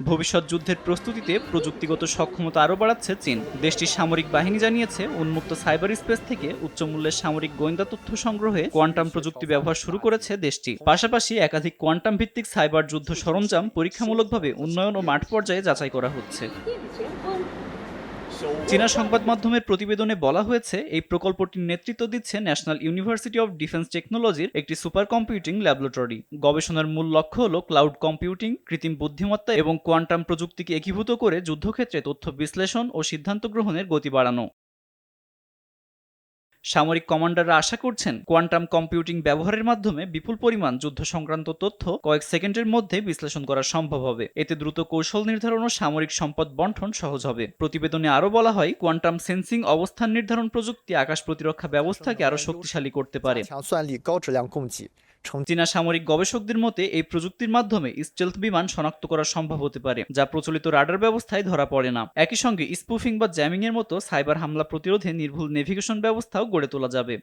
ভবিষ্যৎ যুদ্ধের প্রস্তুতিতে প্রযুক্তিগত সক্ষমতা আরও বাড়াচ্ছে চীন। দেশটির সামরিক বাহিনী জানিয়েছে, উন্মুক্ত সাইবার স্পেস থেকে উচ্চমূল্যের সামরিক গোয়েন্দা তথ্য সংগ্রহে কোয়ান্টাম প্রযুক্তি ব্যবহার শুরু করেছে দেশটি। পাশাপাশি একাধিক কোয়ান্টাম ভিত্তিক সাইবার যুদ্ধ সরঞ্জাম পরীক্ষামূলকভাবে উন্নয়ন ও মাঠ পর্যায়ে যাচাই করা হচ্ছে। চীনা সংবাদ মাধ্যমের প্রতিবেদনে বলা হয়েছে, এই প্রকল্পটির নেতৃত্ব দিচ্ছে ন্যাশনাল ইউনিভার্সিটি অব ডিফেন্স টেকনোলজির একটি সুপার কম্পিউটিং ল্যাবরেটরি। গবেষণার মূল লক্ষ্য হল ক্লাউড কম্পিউটিং, কৃত্রিম বুদ্ধিমত্তা এবং কোয়ান্টাম প্রযুক্তিকে একীভূত করে যুদ্ধক্ষেত্রে তথ্য বিশ্লেষণ ও সিদ্ধান্ত গ্রহণের গতি বাড়ানো। সামরিক কমান্ডাররা আশা করছেন, কোয়ান্টাম কম্পিউটিং ব্যবহারের মাধ্যমে বিপুল পরিমাণ যুদ্ধ সংক্রান্ত তথ্য কয়েক সেকেন্ডের মধ্যে বিশ্লেষণ করা সম্ভব হবে। এতে দ্রুত কৌশল নির্ধারণ ও সামরিক সম্পদ বণ্টন সহজ হবে। প্রতিবেদনে আরও বলা হয়, কোয়ান্টাম সেন্সিং অবস্থান নির্ধারণ প্রযুক্তি আকাশ প্রতিরক্ষা ব্যবস্থাকে আরও শক্তিশালী করতে পারে। চীনা সামরিক গবেষকদের মতে, এই প্রযুক্তির মাধ্যমে স্টেলথ বিমান শনাক্ত করা সম্ভব হতে পারে, যা প্রচলিত রাডার ব্যবস্থায় ধরা পড়ে না। একই সঙ্গে স্পুফিং বা জ্যামিং এর মতো সাইবার হামলা প্রতিরোধে নির্ভুল নেভিগেশন ব্যবস্থাও গড়ে তোলা যাবে।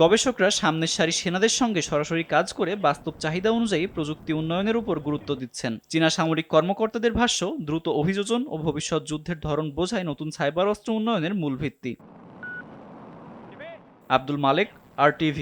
গবেষকরা সামনের সারি সেনাদের সঙ্গে সরাসরি কাজ করে বাস্তব চাহিদা অনুযায়ী প্রযুক্তি উন্নয়নের উপর গুরুত্ব দিচ্ছেন। চীনা সামরিক কর্মকর্তাদের ভাষ্য, দ্রুত অভিযোজন ও ভবিষ্যৎ যুদ্ধের ধরন বোঝায় নতুন সাইবার অস্ত্র উন্নয়নের মূল ভিত্তি। আব্দুল মালেক, RTV।